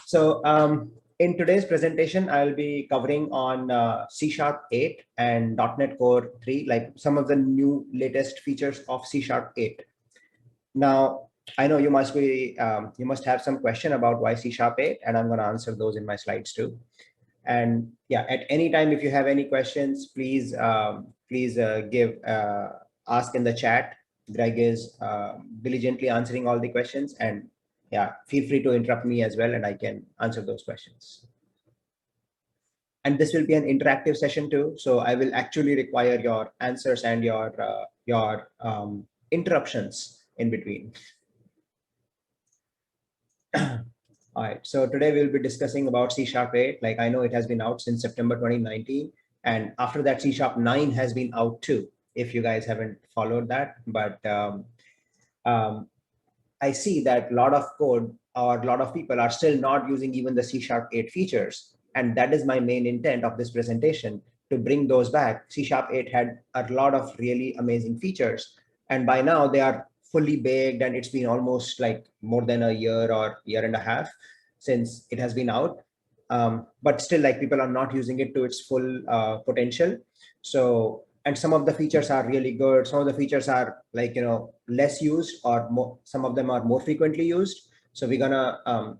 So in today's presentation, I'll be covering on C# 8 and .NET Core 3, like some of the new latest features of C# 8. Now, I know you must have some question about why C# 8, and I'm going to answer those in my slides too. And yeah, at any time, if you have any questions, please ask in the chat. Greg is diligently answering all the questions, and yeah, feel free to interrupt me as well, and I can answer those questions. And this will be an interactive session too, so I will actually require your answers and your interruptions in between. All right, so today we'll be discussing about C# 8. Like, I know it has been out since September 2019, and after that C# 9 has been out too, if you guys haven't followed that. But I see that a lot of code or a lot of people are still not using even the C# 8 features. And that is my main intent of this presentation, to bring those back. C# 8 had a lot of really amazing features, and by now they are fully baked, and it's been almost like more than a year or year and a half since it has been out. But still, like, people are not using it to its full potential. So, and some of the features are really good. Some of the features are, like, less used, or more, some of them are more frequently used. So we're gonna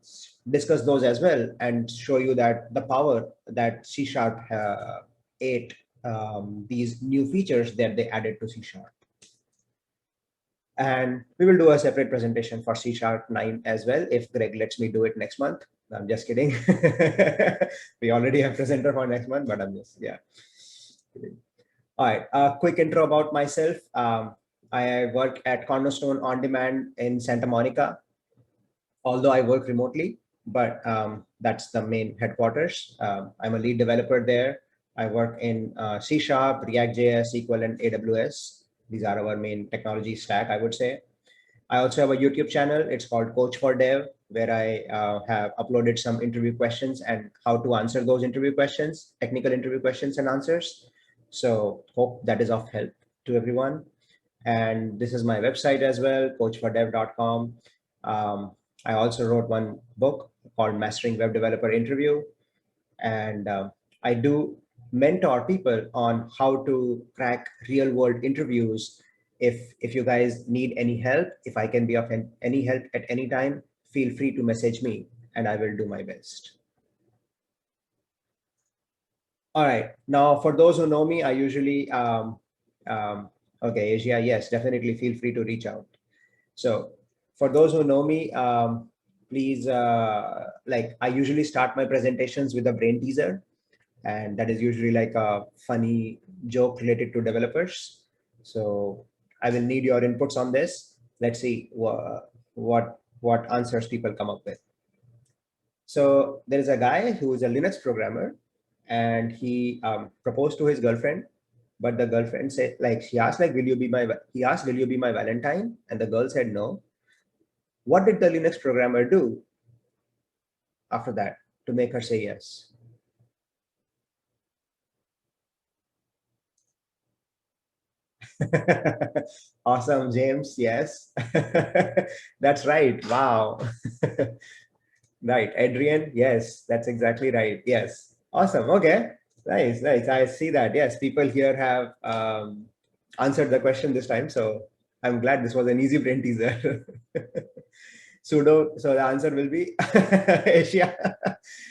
discuss those as well and show you that the power that C# 8, these new features that they added to C#. And we will do a separate presentation for C# 9 as well, if Greg lets me do it next month. I'm just kidding. We already have presenter for next month, but I'm just, yeah. All right, a quick intro about myself. I work at CornerStone OnDemand in Santa Monica, although I work remotely, but that's the main headquarters. I'm a lead developer there. I work in C#, React.js, SQL, and AWS. These are our main technology stack, I would say. I also have a YouTube channel. It's called Coach for Dev, where I have uploaded some interview questions and how to answer those interview questions, technical interview questions and answers. So hope that is of help to everyone. And this is my website as well, coachfordev.com. I also wrote one book called Mastering Web Developer Interview. And I do mentor people on how to crack real world interviews. If you guys need any help, if I can be of any help at any time, feel free to message me and I will do my best. All right, now for those who know me, I usually, okay, Asia, yes, definitely feel free to reach out. So for those who know me, please, like, I usually start my presentations with a brain teaser. And that is usually like a funny joke related to developers. So I will need your inputs on this. Let's see what answers people come up with. So there is a guy who is a Linux programmer, and he proposed to his girlfriend, but the girlfriend said, like, he asked, will you be my Valentine? And the girl said no. What did the Linux programmer do after that to make her say yes? Awesome, James. Yes, that's right. Wow. Right, Adrian. Yes, that's exactly right. Yes, awesome. Okay, nice, nice. I see that. Yes, people here have answered the question this time, so I'm glad this was an easy brain teaser. Sudo. So the answer will be Asia.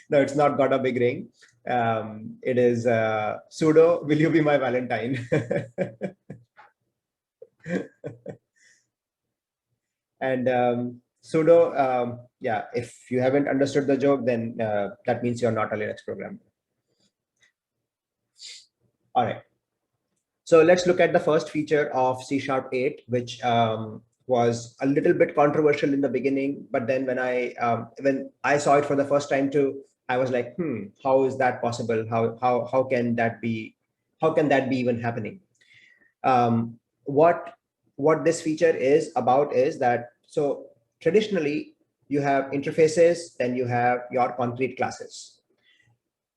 No, it's not got a big ring. It is sudo. Will you be my Valentine? And sudo, yeah, if you haven't understood the joke, then that means you're not a Linux programmer. All right. So let's look at the first feature of C# 8, which was a little bit controversial in the beginning. But then when I saw it for the first time too, I was like, how is that possible? How can that be? How can that be even happening? What this feature is about is that, so traditionally you have interfaces, then you have your concrete classes.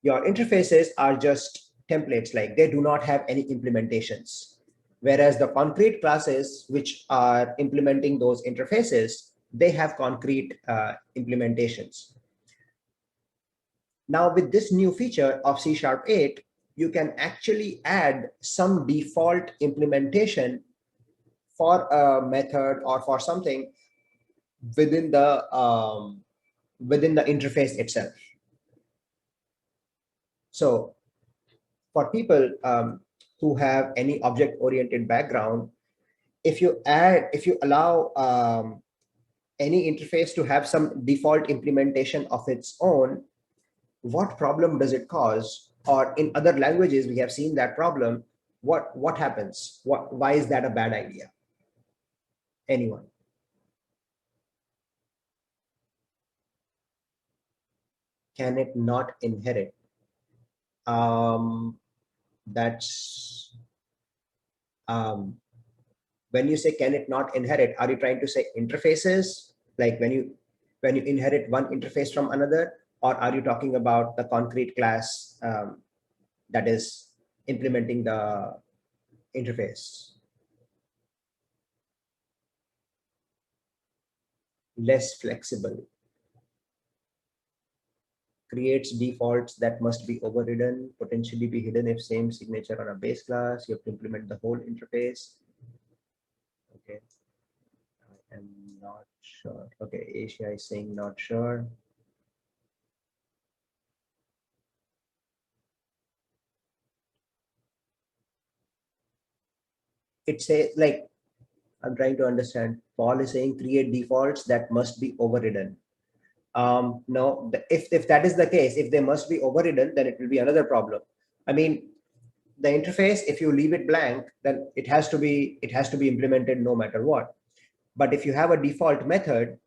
Your interfaces are just templates, like they do not have any implementations. Whereas the concrete classes, which are implementing those interfaces, they have concrete implementations. Now with this new feature of C# 8, you can actually add some default implementation for a method or for something within the interface itself. So for people who have any object-oriented background, if you allow any interface to have some default implementation of its own, what problem does it cause? Or in other languages, we have seen that problem. What happens? Why is that a bad idea? Anyone? Can it not inherit? That's when you say can it not inherit, are you trying to say interfaces, like when you inherit one interface from another, or are you talking about the concrete class that is implementing the interface? Less flexible, creates defaults that must be overridden, potentially be hidden if same signature on a base class. You have to implement the whole interface. Okay, I am not sure. Okay, Asia is saying not sure. It says, like, I'm trying to understand. Paul is saying create defaults that must be overridden. No, if that is the case, if they must be overridden, then it will be another problem. I mean, the interface, if you leave it blank, then it has to be implemented no matter what. But if you have a default method,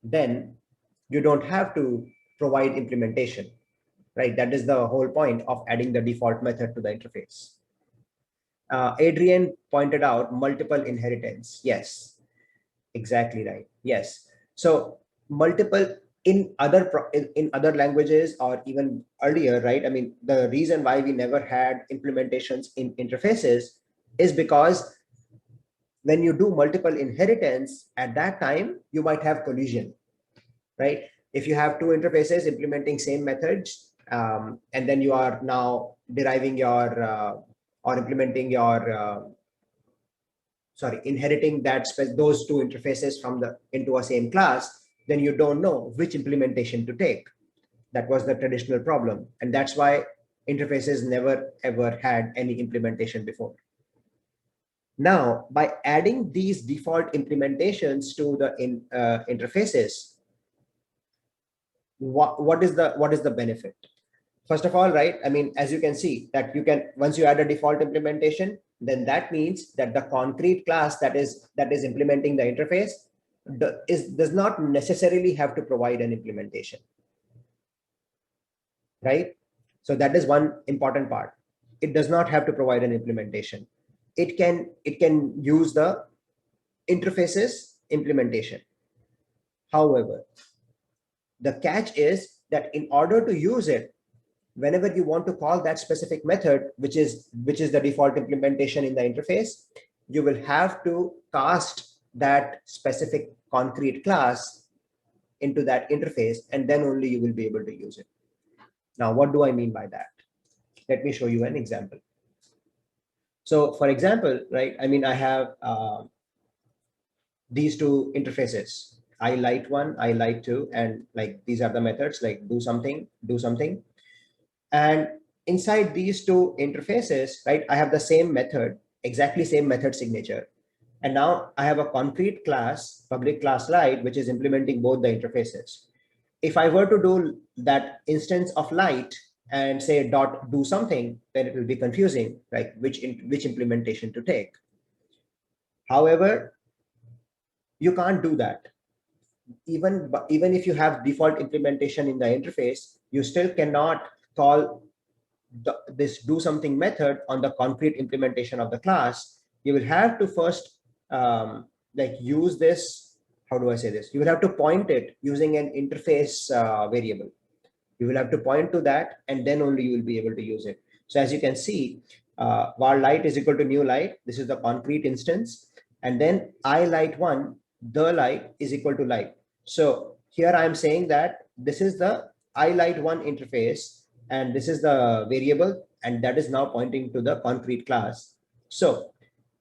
then you don't have to provide implementation, right? That is the whole point of adding the default method to the interface. Adrian pointed out multiple inheritance. Yes, exactly right. Yes. So multiple in other languages, or even earlier, right? I mean, the reason why we never had implementations in interfaces is because when you do multiple inheritance, at that time, you might have collision, right? If you have two interfaces implementing same methods, and then you are now deriving your or implementing your inheriting those two interfaces from into a same class, then you don't know which implementation to take. That was the traditional problem, and that's why interfaces never ever had any implementation before. Now, by adding these default implementations to the interfaces, what is the benefit? First of all, right, I mean, as you can see that you can, once you add a default implementation, then that means that the concrete class that is implementing the interface does not necessarily have to provide an implementation, right? So that is one important part. It does not have to provide an implementation. It can use the interfaces implementation. However, the catch is that in order to use it, whenever you want to call that specific method, which is the default implementation in the interface, you will have to cast that specific concrete class into that interface, and then only you will be able to use it. Now, what do I mean by that? Let me show you an example. So for example, right, I mean, I have these two interfaces, I light 1, I light 2, and like these are the methods, like do something, do something. And inside these two interfaces, right, I have the same method, exactly same method signature. And now I have a concrete class, public class light, which is implementing both the interfaces. If I were to do that instance of light and say dot do something, then it will be confusing, like which implementation to take. However, you can't do that. Even if you have default implementation in the interface, you still cannot call this do something method on the concrete implementation of the class. You will have to first like use this, how do I say this? You will have to point it using an interface variable. You will have to point to that, and then only you will be able to use it. So as you can see, var light is equal to new light. This is the concrete instance. And then I light 1, the light is equal to light. So here I am saying that this is the iLight1 interface, and this is the variable, and that is now pointing to the concrete class. So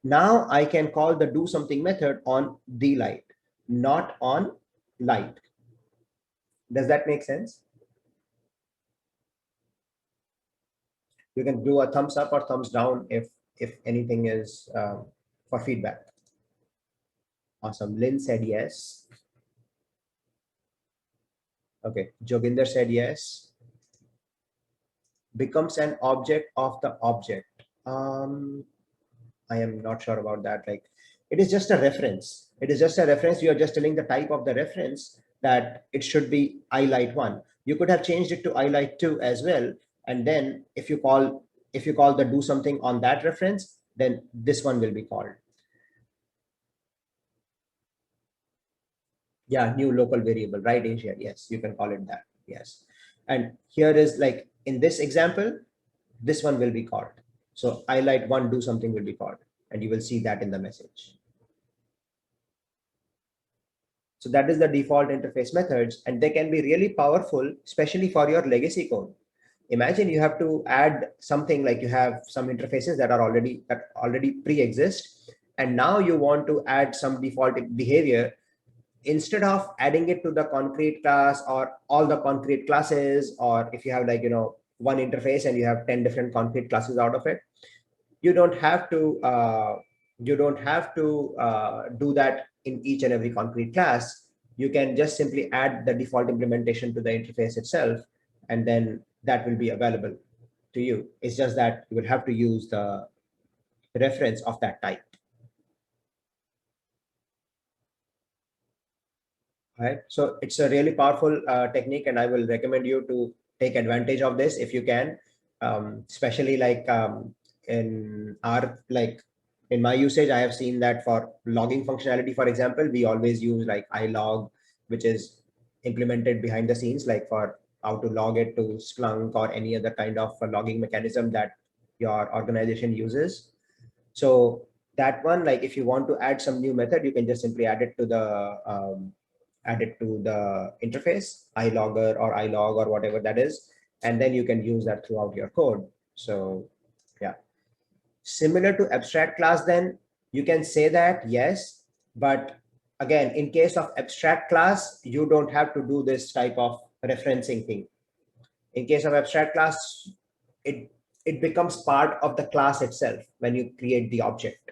now I can call the do something method on the light, not on light. Does that make sense? You can do a thumbs up or thumbs down if anything is for feedback. Awesome. Lynn said yes. Okay. Joginder said yes. Becomes an object of the object. I am not sure about that. Like, it is just a reference. It is just a reference. You are just telling the type of the reference that it should be iLight1. You could have changed it to iLight2 as well. And then if you call the do something on that reference, then this one will be called. Yeah, new local variable, right, Asia? Yes, you can call it that. Yes. And here is like in this example, this one will be called. So iLight1 do something will be called, and you will see that in the message. So that is the default interface methods, and they can be really powerful, especially for your legacy code. Imagine you have to add something like you have some interfaces that already pre-exist, and now you want to add some default behavior. Instead of adding it to the concrete class or all the concrete classes, or if you have like, one interface and you have 10 different concrete classes out of it, you don't have to do that in each and every concrete class. You can just simply add the default implementation to the interface itself, and then that will be available to you. It's just that you will have to use the reference of that type. Right. So it's a really powerful technique, and I will recommend you to take advantage of this if you can, especially like in my usage, I have seen that for logging functionality, for example, we always use like ilog, which is implemented behind the scenes, like for how to log it to Splunk or any other kind of logging mechanism that your organization uses. So that one, like if you want to add some new method, you can just simply add it to the interface, ilogger or ilog or whatever that is, and then you can use that throughout your code. So yeah, similar to abstract class, then you can say that, yes, but again, in case of abstract class, you don't have to do this type of referencing thing. In case of abstract class, it becomes part of the class itself when you create the object.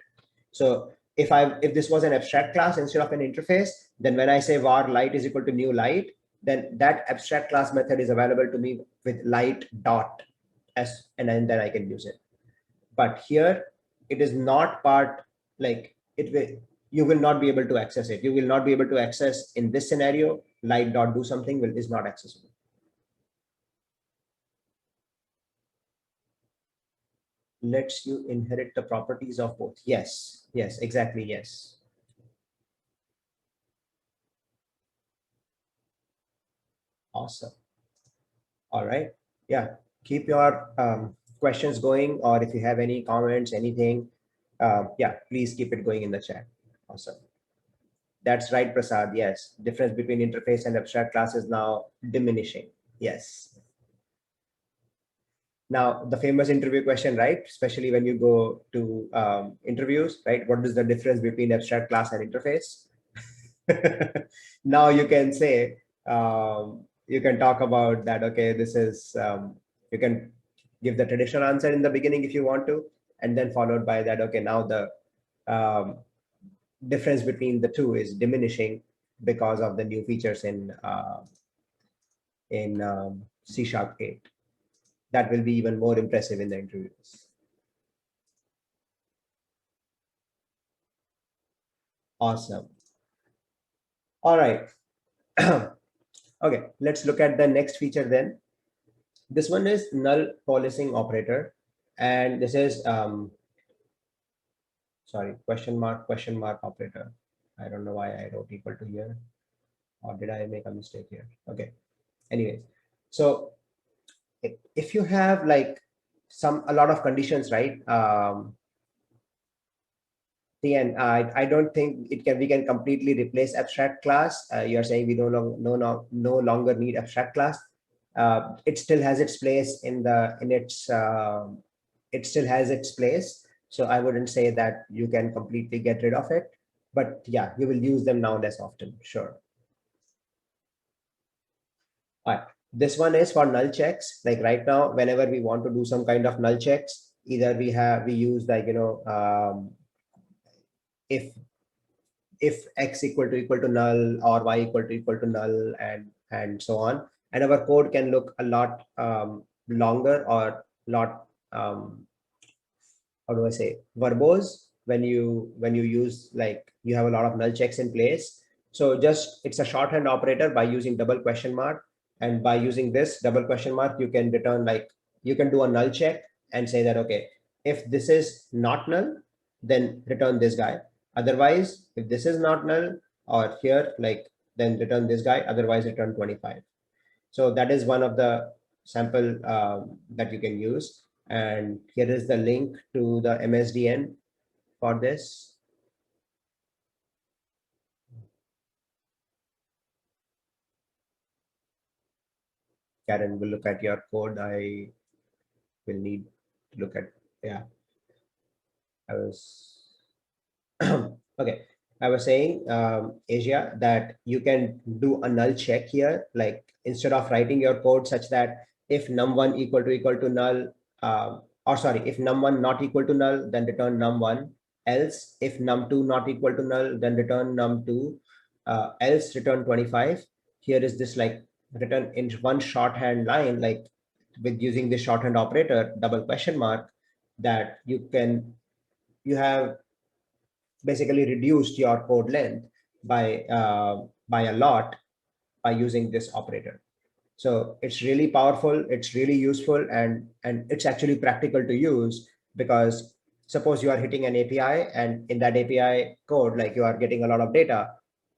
So if this was an abstract class instead of an interface, then when I say var light is equal to new light, then that abstract class method is available to me with light dot s, and then I can use it. But here it is not part, like it will, you will not be able to access it. You will not be able to access in this scenario, light dot do something is not accessible. Lets you inherit the properties of both. Yes, yes, exactly. Yes. Awesome. All right. Yeah. Keep your questions going, or if you have any comments, anything, yeah, please keep it going in the chat. Awesome. That's right, Prasad. Yes. Difference between interface and abstract class is now diminishing. Yes. Now, the famous interview question, right? Especially when you go to interviews, right? What is the difference between abstract class and interface? Now you can say, you can talk about that. Okay, this is, you can give the traditional answer in the beginning if you want to, and then followed by that. Okay, now the difference between the two is diminishing because of the new features in C#8. That will be even more impressive in the interviews. Awesome. All right. Okay, let's look at the next feature then. This one is null coalescing operator, and this is sorry, question mark operator. I don't know why I wrote equal to here, or did I make a mistake here? Okay. Anyways, so if you have like a lot of conditions, right? And I don't think we can completely replace abstract class. You're saying we no longer need abstract class. it still has its place it still has its place. So I wouldn't say that you can completely get rid of it, but yeah, you will use them now less often. Sure. All right. This one is for null checks. Like right now, whenever we want to do some kind of null checks, either we use like, if x equal to null or y equal to null and so on. And our code can look a lot longer or lot how do I say, verbose when you use, like, you have a lot of null checks in place. So just it's a shorthand operator by using double question mark, and by using this double question mark, you can return, like, you can do a null check and say that, okay, if this is not null, then return this guy. Otherwise, if this is not null or here, like, then return this guy. Otherwise, return 25. So that is one of the sample that you can use. And here is the link to the MSDN for this. Karen will look at your code. I will need to look at, yeah, I was, okay. I was saying, Asia, that you can do a null check here, like instead of writing your code such that if num1 equal to null, or sorry, if num1 not equal to null, then return num1. Else, if num2 not equal to null, then return num2. Else return 25. Here is this, like, written in one shorthand line, like with using this shorthand operator, double question mark, that you have basically reduced your code length by a lot by using this operator. So it's really powerful, it's really useful, and it's actually practical to use, because suppose you are hitting an API, and in that API code, like, you are getting a lot of data.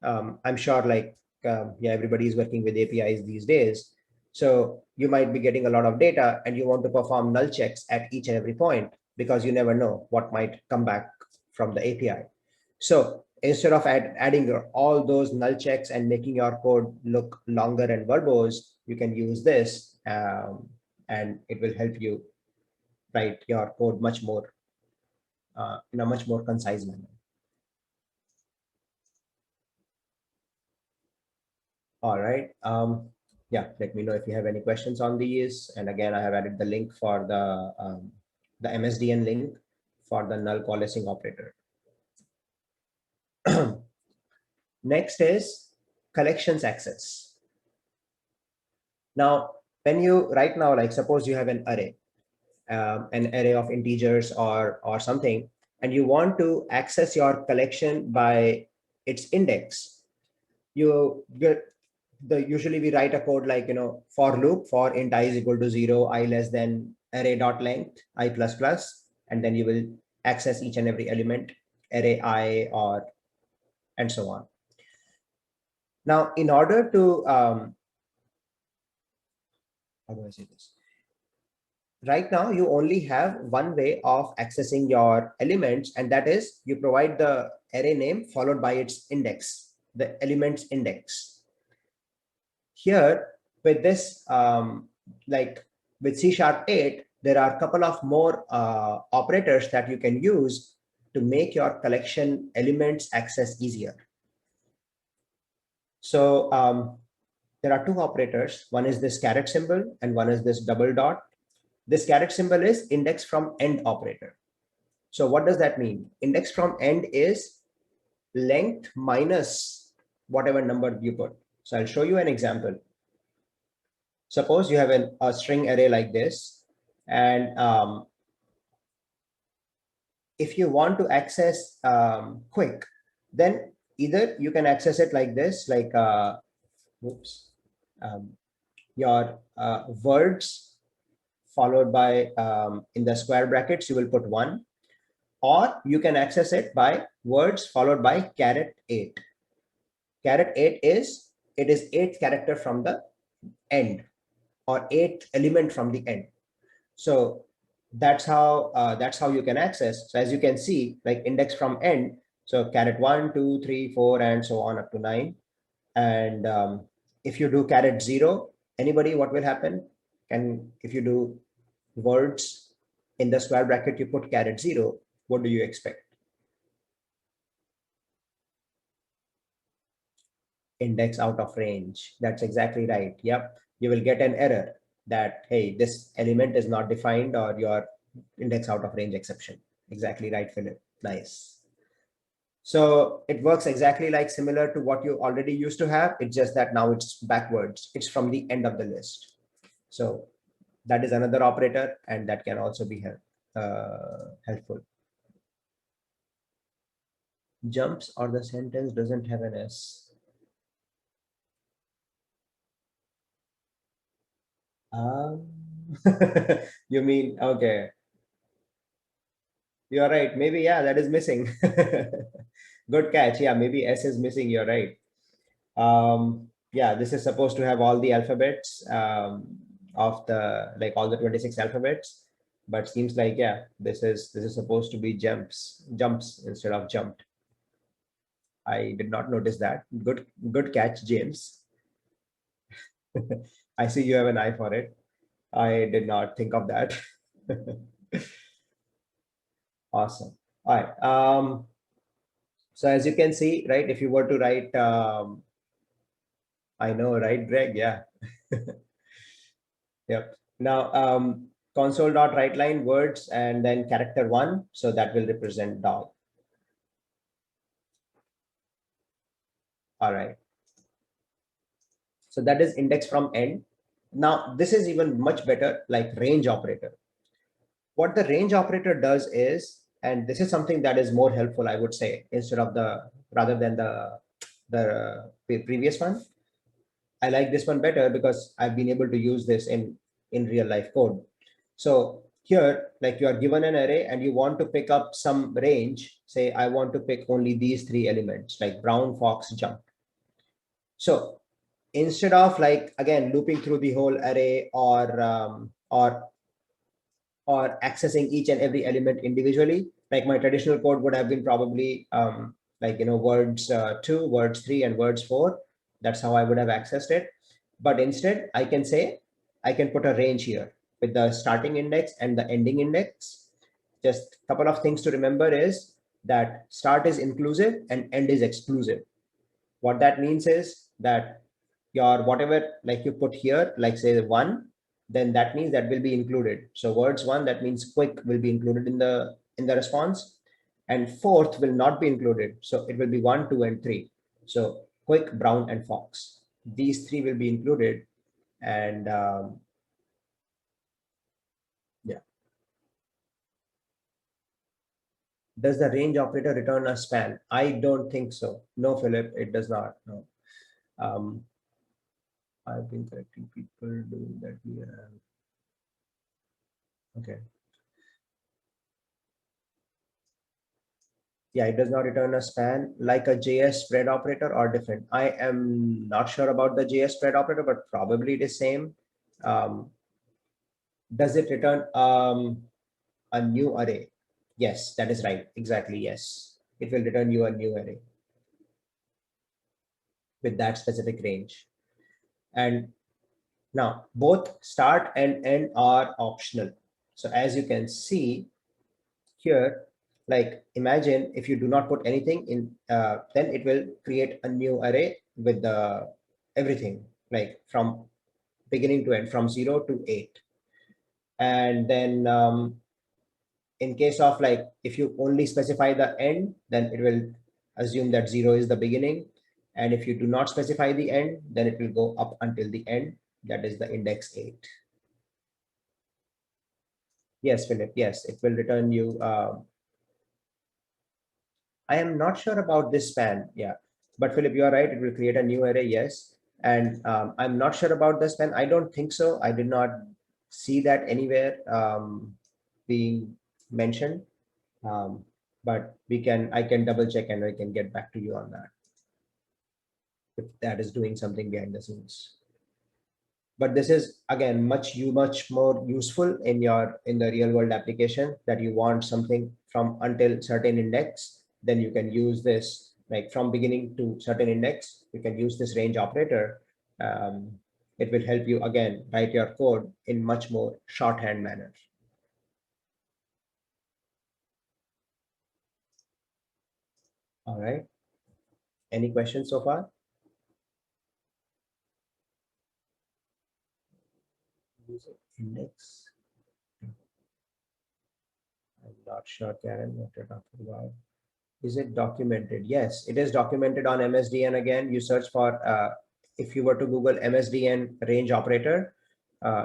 I'm sure, like, yeah, everybody is working with APIs these days. So you might be getting a lot of data and you want to perform null checks at each and every point, because you never know what might come back from the API. So instead of adding all those null checks and making your code look longer and verbose, you can use this, and it will help you write your code much more in a much more concise manner. All right. Yeah, let me know if you have any questions on these. And again, I have added the link for the MSDN link for the null coalescing operator. Next is collections access. Now, when you right now, like, suppose you have an array of integers or something, and you want to access your collection by its index, you get usually we write a code like, for loop for int I is equal to 0, I less than array dot length I plus plus, and then you will access each and every element array I, or and so on. Now, in order to how do I say this? Right now, you only have one way of accessing your elements, and that is you provide the array name followed by its index, the element's index. Here, with this, like with C#8, there are a couple of more operators that you can use to make your collection elements access easier. So there are two operators. One is this caret symbol, and one is this double dot. This caret symbol is index from end operator. So what does that mean? Index from end is length minus whatever number you put. So I'll show you an example. Suppose you have a string array like this, and if you want to access quick, then either you can access it like this, like your words followed by in the square brackets, you will put 1, or you can access it by words followed by caret 8. Caret 8 is, it is 8th character from the end, or 8th element from the end. So that's how you can access. So as you can see, like index from end, so caret 1, 2, 3, 4, and so on up to 9. And if you do caret 0, Anybody, what will happen? And if you do words in the square bracket, you put caret 0, what do you expect? Index out of range. That's exactly right. Yep. You will get an error that, hey, this element is not defined, or your index out of range exception. Exactly right, Philip. Nice. So it works exactly like similar to what you already used to have. It's just that now it's backwards. It's from the end of the list. So that is another operator, and that can also be helpful. Jumps or the sentence doesn't have an S. Um, you mean, okay. You're right. Maybe, yeah, that is missing. Good catch. Yeah, maybe S is missing. You're right. Yeah, this is supposed to have all the alphabets of the, like all the 26 alphabets, but seems like, yeah, this is supposed to be jumps instead of jumped. I did not notice that. Good catch, James. I see you have an eye for it. I did not think of that. Awesome. All right. So as you can see, right, if you were to write, I know, right, Greg? Yeah. Yep. Now, console.writeLine words and then character 1. So that will represent dog. All right. So that is index from end. Now, this is even much better, like range operator. What the range operator does is, and this is something that is more helpful, I would say, instead of rather than the previous one. I like this one better because I've been able to use this in real life code. So here, like you are given an array and you want to pick up some range. Say I want to pick only these 3 elements, like brown, fox, jump. So instead of, like, again, looping through the whole array, or accessing each and every element individually, like my traditional code would have been probably like, words 2, words 3, and words 4. That's how I would have accessed it. But instead, I can say, I can put a range here with the starting index and the ending index. Just a couple of things to remember is that start is inclusive and end is exclusive. What that means is that your whatever, like you put here, like say 1, then that means that will be included. So words 1, that means quick, will be included in the response, and fourth will not be included. So it will be 1, 2, and 3. So quick, brown, and fox. These 3 will be included, and yeah. Does the range operator return a span? I don't think so. No, Philip, it does not. No. I've been correcting people doing that here. Okay. Yeah, it does not return a span like a JS spread operator, or different. I am not sure about the JS spread operator, but probably it is same. Does it return a new array? Yes, that is right. Exactly. Yes. It will return you a new array with that specific range. And now both start and end are optional. So as you can see here, like imagine if you do not put anything in, then it will create a new array with the everything, like from beginning to end, from 0 to 8. And then in case of, like, if you only specify the end, then it will assume that 0 is the beginning. And if you do not specify the end, then it will go up until the end. That is the index 8. Yes, Philip. Yes, it will return you. I am not sure about this span. Yeah, but Philip, you are right. It will create a new array. Yes. And I'm not sure about the span. I don't think so. I did not see that anywhere being mentioned. But I can double check and I can get back to you on that, if that is doing something behind the scenes. But this is, again, much more useful in the real world application, that you want something from until certain index. Then you can use this, like from beginning to certain index, you can use this range operator. it will help you again write your code in much more shorthand manner. All right. Any questions so far? User index. I'm not sure, Karen, what you're talking about. Is it documented? Yes, it is documented on MSDN. Again, you search for, if you were to Google MSDN range operator,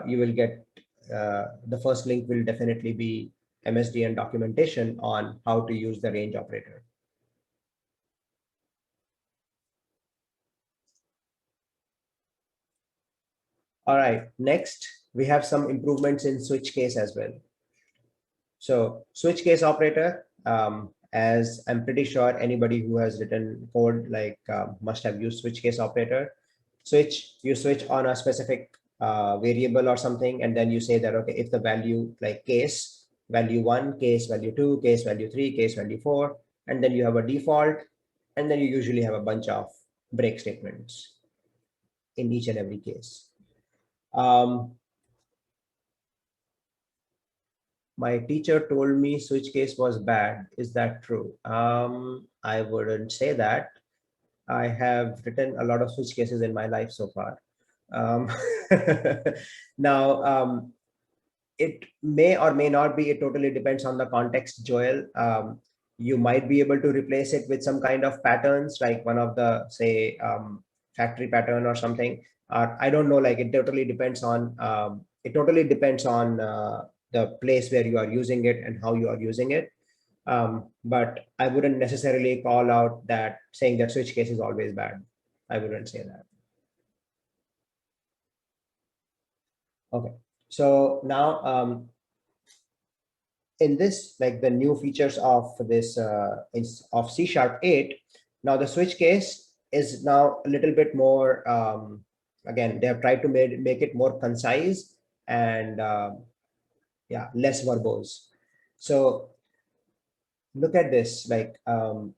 you will get, the first link will definitely be MSDN documentation on how to use the range operator. All right, next, we have some improvements in switch case as well. So switch case operator, as I'm pretty sure anybody who has written code like must have used switch case operator. You switch on a specific variable or something, and then you say that, okay, if the value like case value 1, case value 2, case value 3, case value 4, and then you have a default, and then you usually have a bunch of break statements in each and every case. My teacher told me switch case was bad. Is that true? I wouldn't say that. I have written a lot of switch cases in my life so far. Um, now, it may or may not be. It totally depends on the context, Joel. You might be able to replace it with some kind of patterns, like one of the, say, factory pattern or something. I don't know. Like, it totally depends on. The place where you are using it and how you are using it. But I wouldn't necessarily call out that saying that switch case is always bad. I wouldn't say that. Okay. So now, in this, like the new features of this of C# 8, now the switch case is now a little bit more, again, they have tried to make it more concise and yeah, less verbose. So look at this, like I'll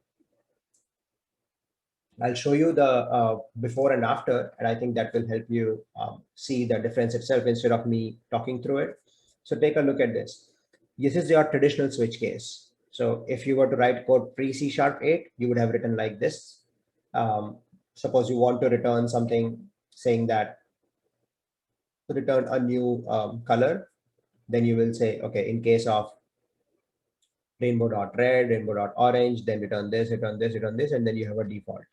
show you the before and after, and I think that will help you see the difference itself instead of me talking through it. So take a look at this. This is your traditional switch case. So if you were to write code pre C# 8, you would have written like this. Suppose you want to return something saying that return a new color, then you will say, okay, in case of rainbow.red, rainbow.orange, then return this, return this, return this, and then you have a default.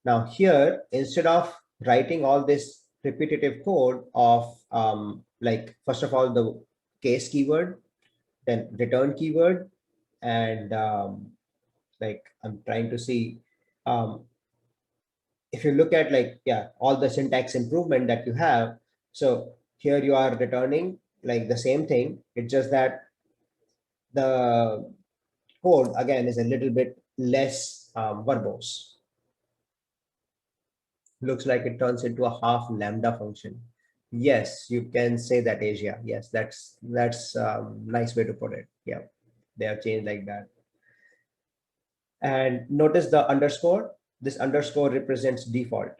Now here, instead of writing all this repetitive code of like, first of all, the case keyword, then return keyword, and like I'm trying to see, if you look at like, yeah, all the syntax improvement that you have. So here you are returning like the same thing. It's just that the code again is a little bit less verbose. Looks like it turns into a half lambda function. Yes, you can say that, Asia. Yes, that's nice way to put it. Yeah, they have changed like that. And notice the underscore. This underscore represents default.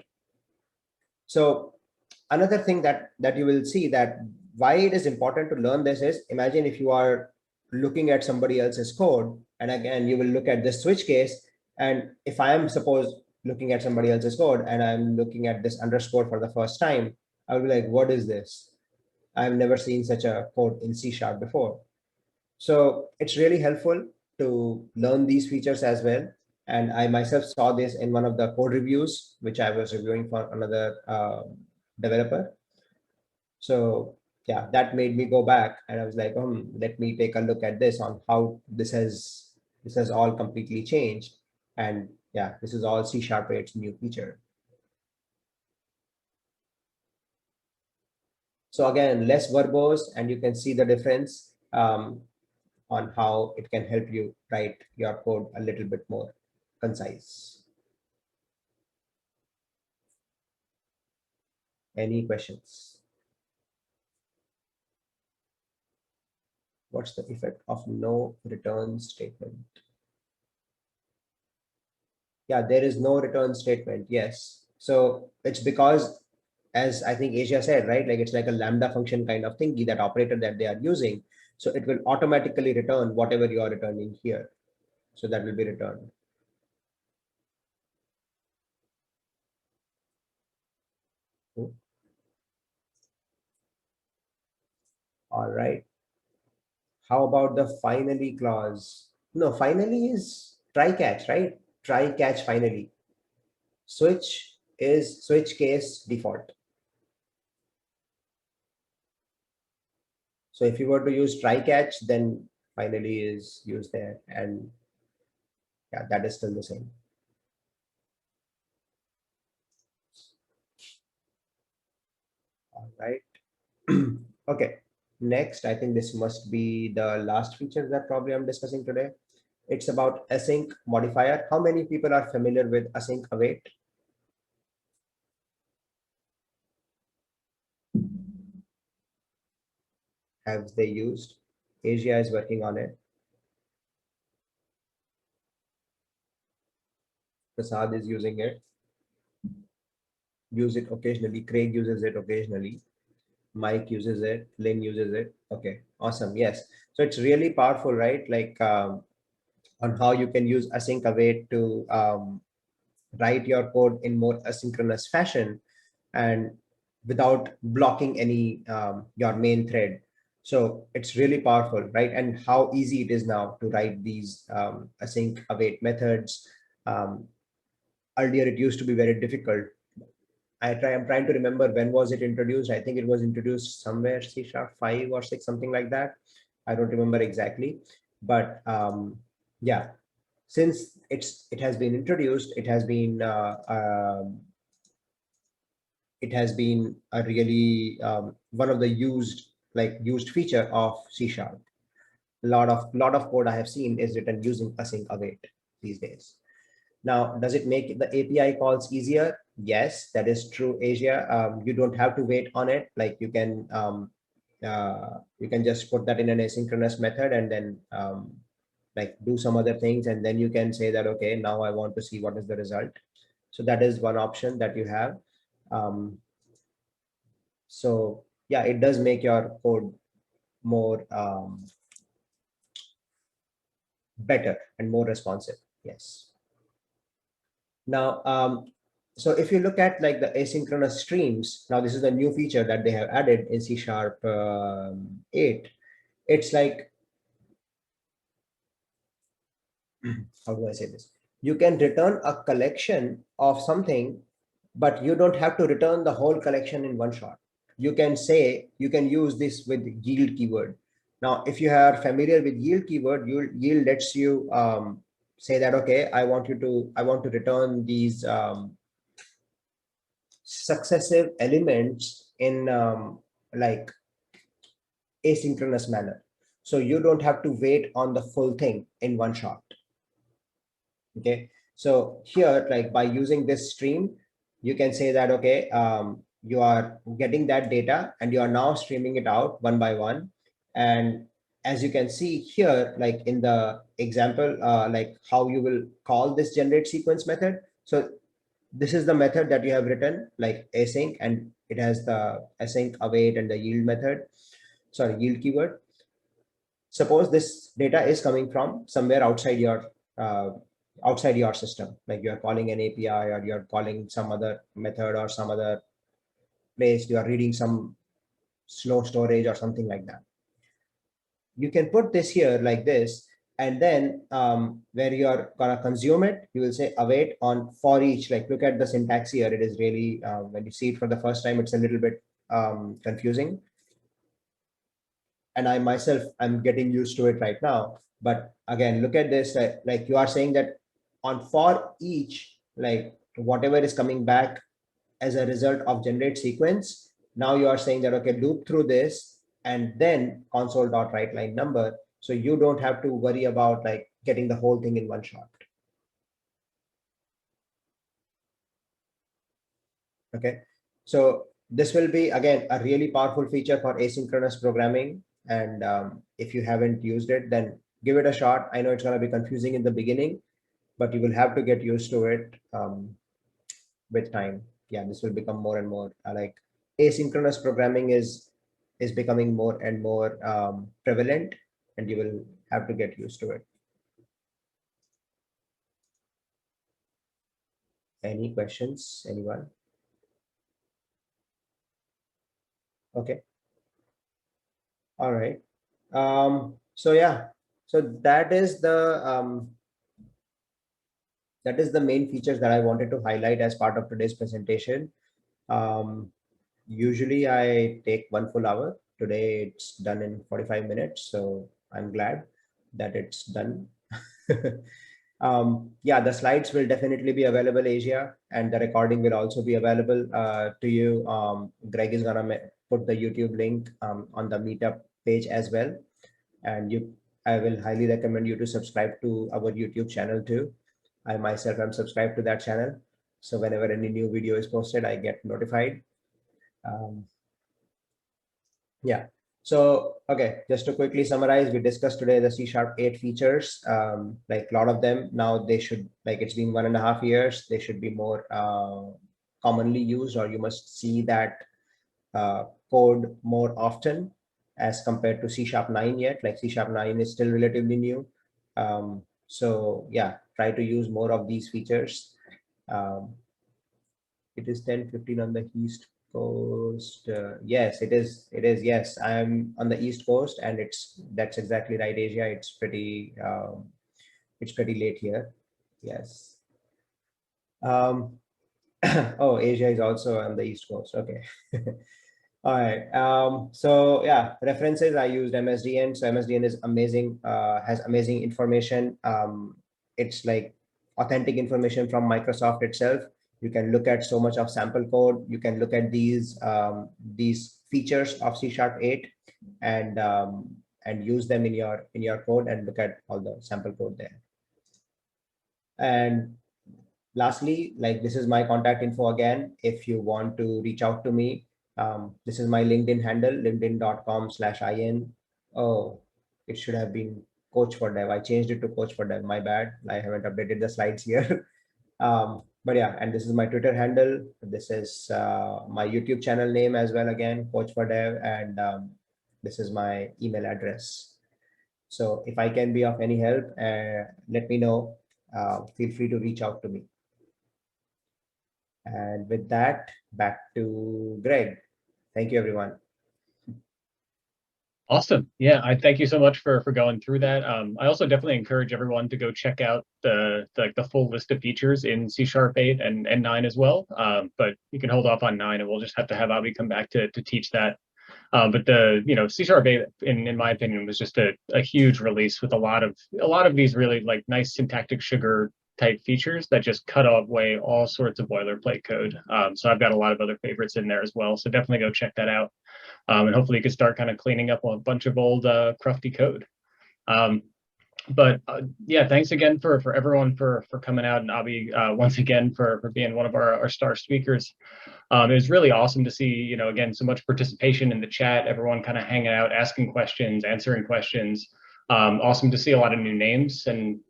So another thing that you will see, that why it is important to learn this is, imagine if you are looking at somebody else's code, and again you will look at this switch case, and if I am, suppose, looking at somebody else's code and I'm looking at this underscore for the first time, I'll be like, what is this? I've never seen such a code in C# before. So it's really helpful to learn these features as well. And I myself saw this in one of the code reviews, which I was reviewing for another developer. So yeah, that made me go back, and I was like, let me take a look at this, on how this has all completely changed. And yeah, this is all C# 8's new feature. So again, less verbose, and you can see the difference on how it can help you write your code a little bit more concise. Any questions? What's the effect of no return statement? Yeah, there is no return statement. Yes. So it's because as I think Asia said, right? Like it's like a lambda function kind of thingy, that operator that they are using. So it will automatically return whatever you are returning here. So that will be returned. Cool. All right. How about the finally clause? No, finally is try catch, right? Try catch finally. Switch is switch case default. So if you were to use try catch, then finally is used there. And yeah, that is still the same. All right. Okay. Next, I think this must be the last feature that probably I'm discussing today. It's about async modifier. How many people are familiar with async await? Have they used? Asia is working on it. Prasad is using it. Use it occasionally. Craig uses it occasionally. Mike uses it. Lynn uses it. Okay, awesome. Yes. So it's really powerful, right? Like on how you can use async await to write your code in more asynchronous fashion and without blocking any your main thread. So it's really powerful, right? And how easy it is now to write these async await methods. Um, Earlier, it used to be very difficult. I'm trying to remember when was it introduced. I think it was introduced somewhere C#5 or 6, something like that. I don't remember exactly, but yeah, since it has been introduced, it has been a really one of the used feature of C#. A lot of code I have seen is written using async await these days. Now, does it make the API calls easier? Yes, that is true, Asia. You don't have to wait on it. Like you can just put that in an asynchronous method and then like do some other things. And then you can say that, okay, now I want to see what is the result. So that is one option that you have. Um, so yeah, it does make your code more better and more responsive. Yes. Now, so if you look at like the asynchronous streams, now this is a new feature that they have added in C#8. It's like, how do I say this? You can return a collection of something, but you don't have to return the whole collection in one shot. You can say, you can use this with yield keyword. Now, if you are familiar with yield keyword, yield lets you say that, okay, I want to return these successive elements in like asynchronous manner. So you don't have to wait on the full thing in one shot. Okay. So here, like by using this stream, you can say that, okay, you are getting that data and you are now streaming it out one by one. And as you can see here, like in the example, like how you will call this generate sequence method. So this is the method that you have written, like async, and it has the async await and the yield method, sorry, yield keyword. Suppose this data is coming from somewhere uh, outside your system, like you're calling an API or you're calling some other method or some other place, you are reading some slow storage or something like that. You can put this here like this, and then where you're gonna consume it, you will say await on for each. Like look at the syntax here. It is really when you see it for the first time, it's a little bit confusing. And I myself, I'm getting used to it right now. But again, look at this. Like you are saying that on for each, like whatever is coming back as a result of generate sequence. Now you are saying that, okay, loop through this and then console.writeLine number. So you don't have to worry about like getting the whole thing in one shot. Okay. So this will be, again, a really powerful feature for asynchronous programming. And if you haven't used it, then give it a shot. I know it's going to be confusing in the beginning, but you will have to get used to it with time. yeah, this will become more and more like asynchronous programming is becoming more and more prevalent, and you will have to get used to it. Any questions, anyone? Okay. All right. So yeah, so that is the main features that I wanted to highlight as part of today's presentation. Usually I take 1 full hour. Today it's done in 45 minutes, so I'm glad that it's done. Yeah, the slides will definitely be available, Asia, and the recording will also be available to you. Greg is gonna put the YouTube link on the meetup page as well, and I will highly recommend you to subscribe to our YouTube channel too. I myself am subscribed to that channel, so whenever any new video is posted, I get notified. Um, yeah. So, okay, just to quickly summarize, we discussed today the C#8 features. Like a lot of them now, they should, like it's been 1.5 years, they should be more commonly used, or you must see that code more often as compared to C#9 yet. Like C#9 is still relatively new. So yeah, try to use more of these features. It is 10:15 on the East Coast. Yes, it is. It is. Yes, I'm on the East Coast, and that's exactly right, Asia. It's pretty late here. Yes. Oh, Asia is also on the East Coast. Okay. All right. So yeah, references, I used MSDN. So MSDN is amazing, has amazing information. It's like authentic information from Microsoft itself. You can look at so much of sample code. You can look at these features of C#8 and use them in your code and look at all the sample code there. And lastly, like this is my contact info again. If you want to reach out to me, this is my LinkedIn handle, linkedin.com/in. Oh, it should have been Coach for Dev. I changed it to Coach for Dev. My bad. I haven't updated the slides here. But yeah, and this is my Twitter handle. This is my YouTube channel name as well. Again, Coach for Dev, and this is my email address. So if I can be of any help, let me know. Feel free to reach out to me. And with that, back to Greg. Thank you, everyone. Awesome. Yeah, I thank you so much for going through that. I also definitely encourage everyone to go check out the full list of features in C#8 and 9 as well. But you can hold off on 9, and we'll just have to have Abhi come back to teach that. But the C#8 in my opinion was just a huge release with a lot of these really like nice syntactic sugar type features that just cut away all sorts of boilerplate code. So I've got a lot of other favorites in there as well. So definitely go check that out. And hopefully you can start kind of cleaning up a bunch of old crufty code. But yeah, thanks again for everyone for coming out, and Abhi once again for being one of our star speakers. It was really awesome to see, again, so much participation in the chat, everyone kind of hanging out, asking questions, answering questions. Awesome to see a lot of new names and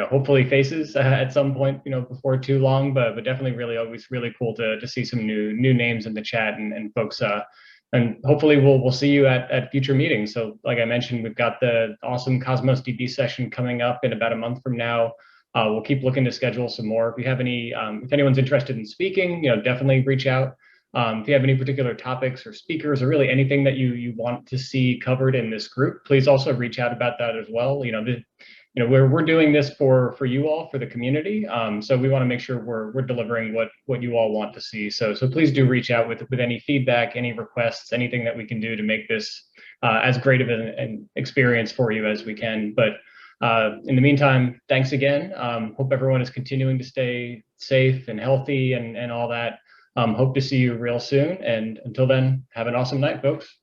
hopefully faces at some point, before too long, but definitely always really cool to see some new names in the chat and folks and hopefully we'll see you at future meetings. So like I mentioned, we've got the awesome Cosmos DB session coming up in about a month from now. We'll keep looking to schedule some more. If you have any, if anyone's interested in speaking, definitely reach out. If you have any particular topics or speakers or really anything that you want to see covered in this group, please also reach out about that as well. We're doing this for you all, for the community. So we want to make sure we're delivering what you all want to see. So please do reach out with any feedback, any requests, anything that we can do to make this as great of an experience for you as we can. But in the meantime, thanks again. Hope everyone is continuing to stay safe and healthy and all that. Hope to see you real soon. And until then, have an awesome night, folks.